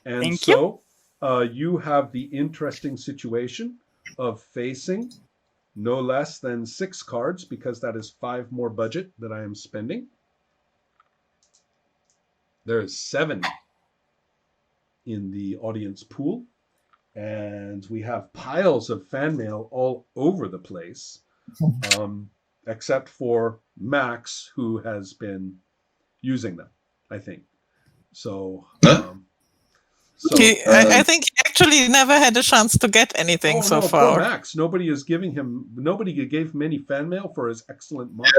And Thank so you have the interesting situation of facing no less than 6 cards, because that is 5 more budget that I am spending. There is 7 in the audience pool, and we have piles of fan mail all over the place, except for Max, who has been using them, I think. So, I think he actually never had a chance to get anything so far. Poor Max. Nobody gave him any fan mail for his excellent mark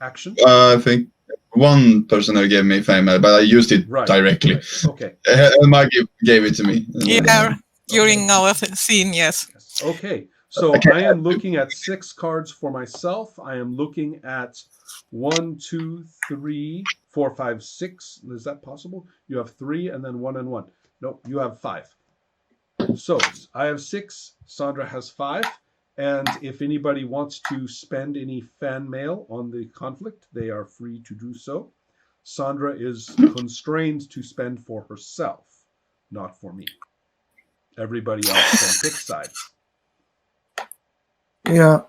action. I think one person who gave me fan mail, but I used it directly. Right. Okay. Mike gave it to me. Yeah, during our scene, yes. Okay. So I am looking at 6 cards for myself. I am looking at 1, 2, 3, 4, 5, 6. Is that possible? You have 3 and then 1 and 1. No, you have 5. So I have 6. Sandra has 5. And if anybody wants to spend any fan mail on the conflict, they are free to do so. Sandra is constrained to spend for herself, not for me. Everybody else can pick sides. Yeah.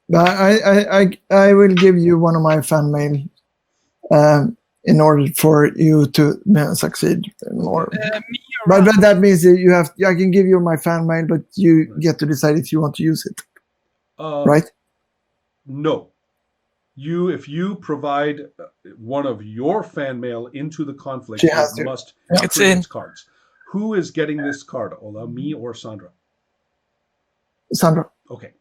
But I will give you one of my fan mail in order for you to succeed more. But that means that I can give you my fan mail, but you get to decide if you want to use it. Right? No. If you provide one of your fan mail into the conflict, you must create cards. Who is getting this card, Ola? Me or Sandra? Sandra. Okay.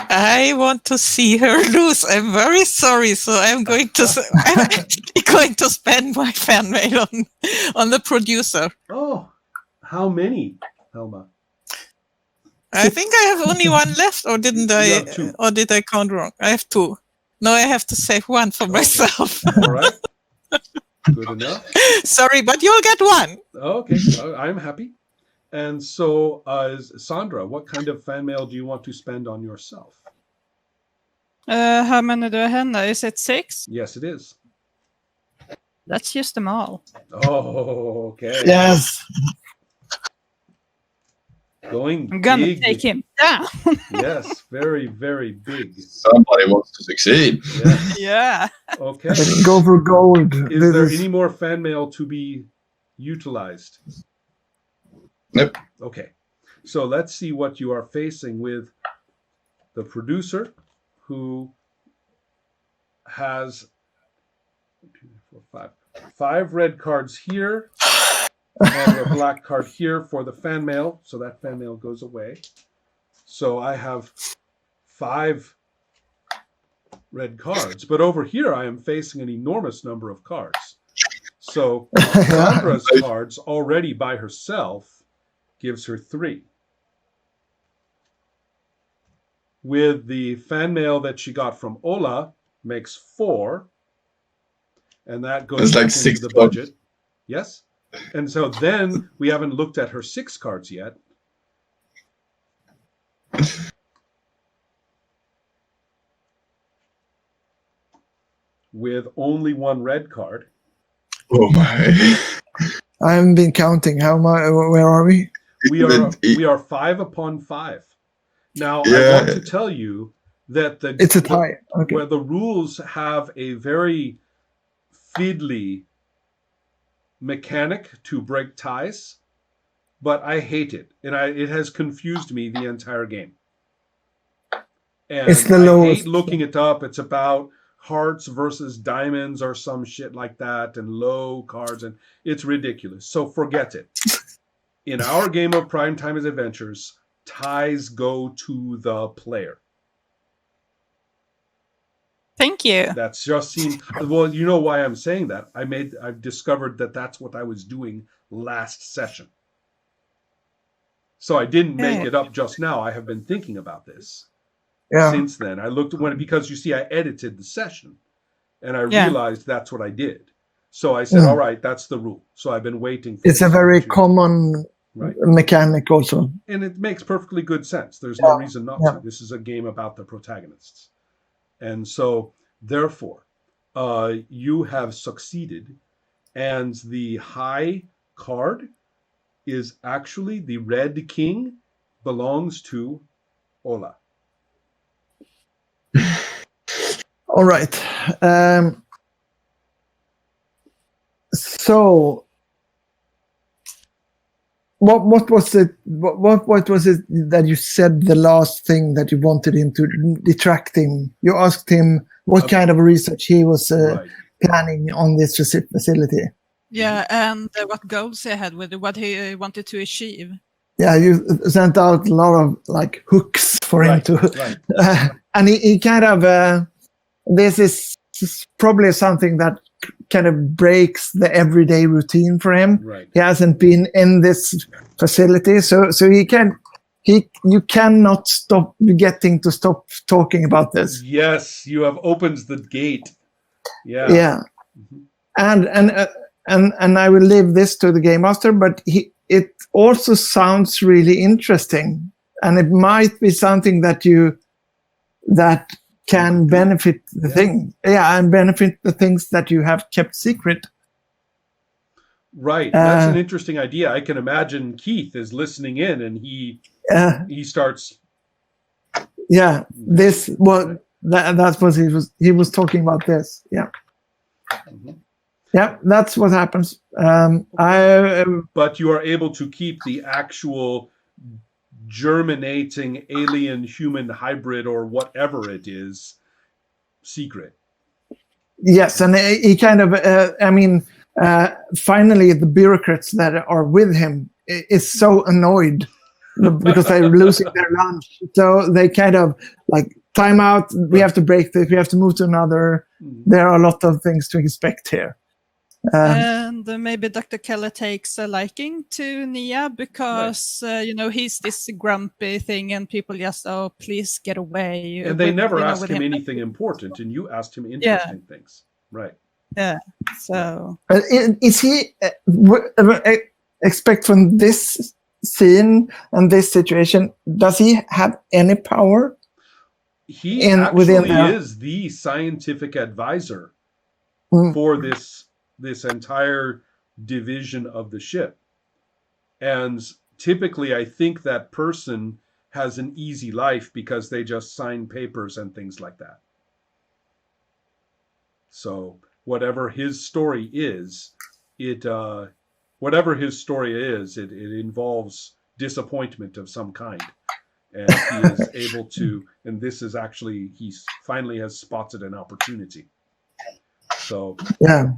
I want to see her lose. I'm very sorry, so I'm going to spend my fan mail on the producer. Oh, how many, Helma? I think I have only 1 left, or didn't I? You have 2. Or did I count wrong? I have 2. No, I have to save 1 for myself. All right. Good enough. Sorry, but you'll get 1. Okay, I'm happy. And so, Sandra, what kind of fan mail do you want to spend on yourself? How many do I have now? Is it 6? Yes, it is. Let's use them all. Oh, okay. Yes. I'm gonna take him down. Yes, very, very big. Somebody wants to succeed. Yes. Yeah. Okay. Go for gold. Is there any more fan mail to be utilized? Nope. Okay. So let's see what you are facing with the producer, who has 1, 2, 3, 4, 5 red cards here and a black card here for the fan mail. So that fan mail goes away. So I have 5 red cards. But over here, I am facing an enormous number of cards. So Sandra's cards already by herself gives her 3. With the fan mail that she got from Ola, makes 4. And that goes back into the budget. Yes? And so then we haven't looked at her 6 cards yet. With only 1 red card. Oh my. I haven't been counting. Where are we? We are 5 upon 5. Now, I want to tell you that it's a tie. Okay. Where the rules have a very fiddly mechanic to break ties, but I hate it, and it has confused me the entire game. And it's the I lowest. hate looking it up. It's about hearts versus diamonds or some shit like that, and low cards, and it's ridiculous. So forget it. In our game of Primetime Adventures, ties go to the player. Thank you. That's just seems well. You know why I'm saying that? I've discovered that that's what I was doing last session. So I didn't make it up just now. I have been thinking about this since then. I looked because you see, I edited the session, and I realized that's what I did. So I said, all right, that's the rule. So I've been waiting for it's a very common mechanic also. And it makes perfectly good sense. There's no reason not to. This is a game about the protagonists. And so, therefore, you have succeeded, and the high card is actually the red king belongs to Ola. All right. So, what was it? What was it that you said the last thing that you wanted him to detract him? You asked him what kind of research he was planning on this facility. Yeah, and what goals he had with it, what he wanted to achieve. Yeah, you sent out a lot of like hooks for him to, and he kind of. This is probably something that kind of breaks the everyday routine for him. Right. He hasn't been in this facility, so you cannot stop talking about this. Yes, you have opened the gate. Yeah. Yeah. Mm-hmm. And I will leave this to the game master, but it also sounds really interesting, and it might be something that can benefit the thing. Yeah, and benefit the things that you have kept secret. Right. That's an interesting idea. I can imagine Keith is listening in, and he starts. Yeah, that's what he was talking about this. Yeah. Mm-hmm. Yeah, that's what happens. But you are able to keep the actual germinating alien human hybrid or whatever it is secret. Yes, and he kind of finally the bureaucrats that are with him is so annoyed because they're losing their lunch, so they kind of like time out, we have to break this, we have to move to another. There are a lot of things to expect here. And maybe Dr. Keller takes a liking to Nia because, he's this grumpy thing and people just, please get away. And they never ask him anything important, and you asked him interesting things. Right. Yeah. So. Is he, expect from this scene and this situation, does he have any power? He actually is the scientific advisor for this entire division of the ship. And typically, I think that person has an easy life because they just sign papers and things like that. So whatever his story is, it involves disappointment of some kind. And he is able to, and this is actually, he finally has spotted an opportunity. So, yeah.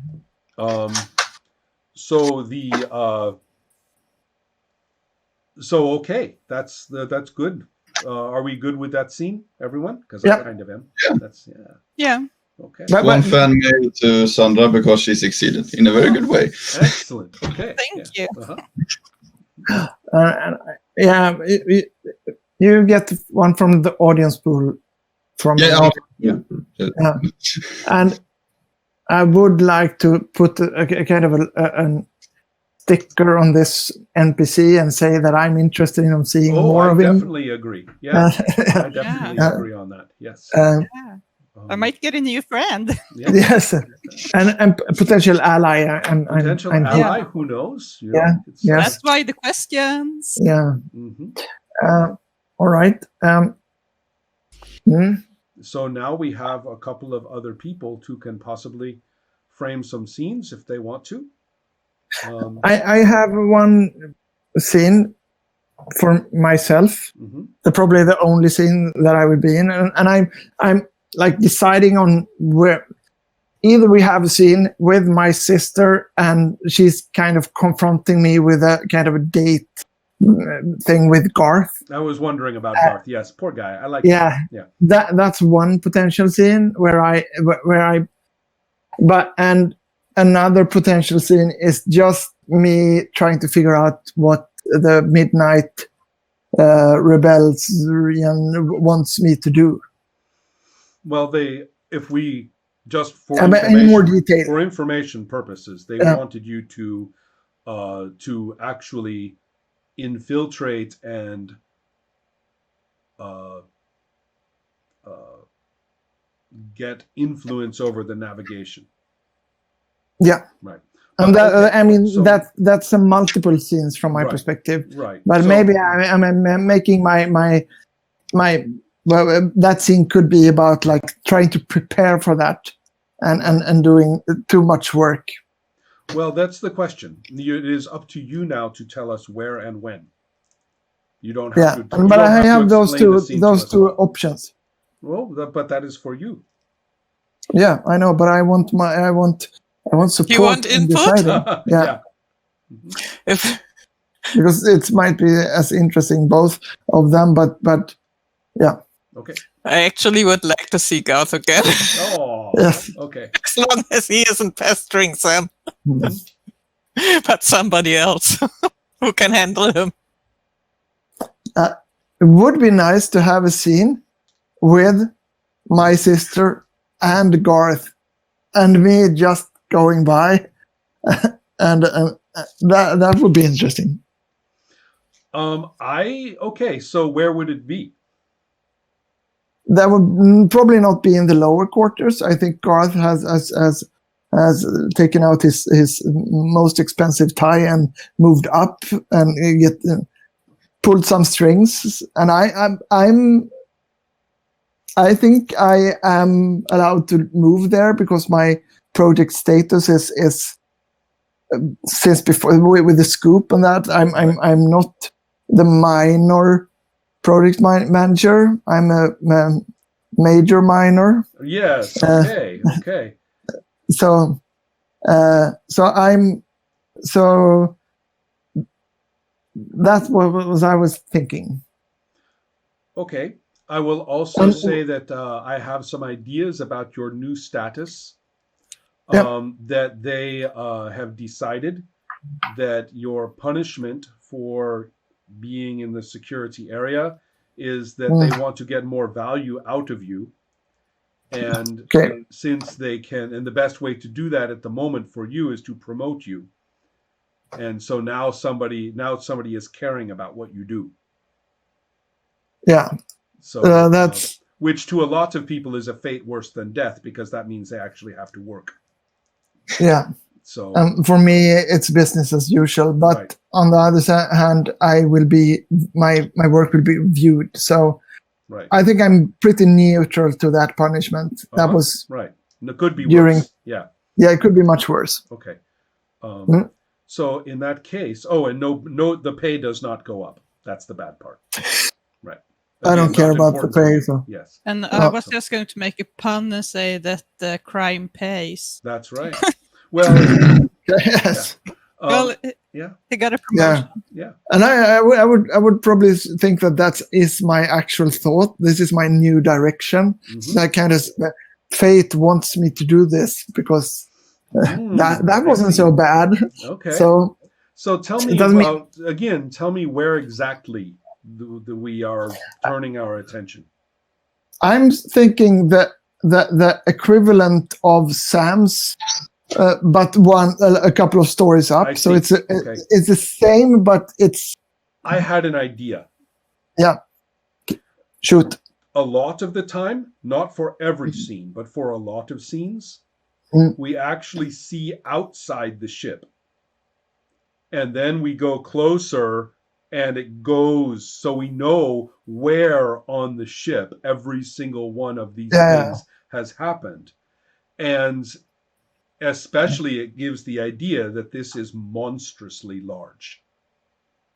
Okay, that's good. Are we good with that scene, everyone? Because I kind of am. Yeah. Okay. One fan mail to Sandra because she succeeded in a very good way. Excellent. Okay. Thank you. Uh-huh. You get one from the audience pool. And I would like to put a kind of a sticker on this NPC and say that I'm interested in seeing more of him. I definitely agree. Yeah, I definitely agree on that. Yes. I might get a new friend. Yes, and potential ally. Potential ally. Who knows? That's why the questions. Yeah. Mm-hmm. All right. So now we have a couple of other people who can possibly frame some scenes if they want to. I have one scene for myself. Mm-hmm. Probably the only scene that I would be in, and I'm like deciding on where. Either we have a scene with my sister, and she's kind of confronting me with a kind of a date thing with Garth. I was wondering about Garth. Yes, poor guy. I like. Yeah, that's one potential scene and another potential scene is just me trying to figure out what the Midnight Rebellion wants me to do. Well, if we just for any more detail for information purposes, they wanted you to actually infiltrate and get influence over the navigation. Yeah. Right. And that, Okay, I mean, so- that's a multiple scenes from my Right. perspective. Right. But So- maybe I'm making my well, that scene could be about like trying to prepare for that and doing too much work. Well, that's the question. It is up to you now to tell us where and when. You don't have Yeah, to. You but don't I have to those explain the two scene to us at all. options. Well, but that is for you. Yeah, I know, but I want support You want in input? deciding. Yeah, If because it might be as interesting both of them, but yeah. Okay. I actually would like to see Garth again, Oh. Yes. Okay. as long as he isn't pestering Sam, Mhm. but somebody else who can handle him. It would be nice to have a scene with my sister and Garth and me just going by, and that would be interesting. Okay. So where would it be? That would probably not be in the lower quarters. I think Garth has taken out his most expensive tie and moved up and pulled some strings. And I think I am allowed to move there because my project status is since before with the scoop and that I'm not the minor project manager. I'm a major minor. Yes. Okay. Okay. So that's what I was thinking. Okay. I will also say that I have some ideas about your new status. That they have decided that your punishment for being in the security area is that they want to get more value out of you. And since they can, and the best way to do that at the moment for you is to promote you. And so now somebody is caring about what you do. Yeah. So that's which to a lot of people is a fate worse than death, because that means they actually have to work. Yeah. So for me, it's business as usual. But right. on the other hand, I will be my work will be viewed. So right. I think I'm pretty neutral to that punishment. That was right. And it could be during, worse. Yeah. Yeah, it could be much worse. Okay. So in that case, and no, the pay does not go up. That's the bad part. Right. I don't care about the pay. So. Yes. And I was just going to make a pun and say that the crime pays. That's right. Well, yes. Well, yeah. He got a promotion. Yeah. And I would probably think that is my actual thought. This is my new direction. Mm-hmm. That kind of fate wants me to do this because that wasn't so bad. Okay. So tell me about again. Tell me where exactly we are turning our attention. I'm thinking that the equivalent of Sam's. But a couple of stories up, so it's the same, but it's. I had an idea. Yeah. Shoot. A lot of the time, not for every scene, but for a lot of scenes, we actually see outside the ship, and then we go closer, and it goes so we know where on the ship every single one of these things has happened, and. Especially, it gives the idea that this is monstrously large.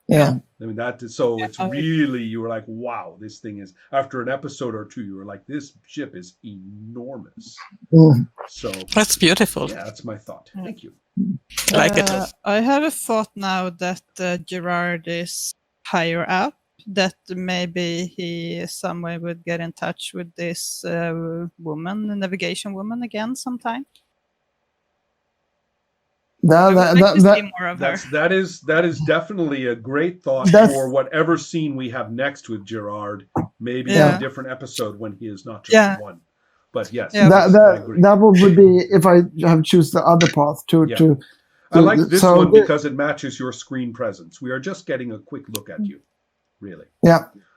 Yeah. I mean, so it's really, you were like, wow, this thing is, after an episode or two, you were like, this ship is enormous. So that's beautiful. Yeah, that's my thought. Thank you. Like it. I have a thought now that Gerard is higher up, that maybe he some way would get in touch with this woman, the navigation woman again sometime. That is definitely a great thought for whatever scene we have next with Gerard. Maybe in a different episode when he is not just one. But yes, that would be if I have choose the other path to. I like this one because it matches your screen presence. We are just getting a quick look at you, really. Yeah.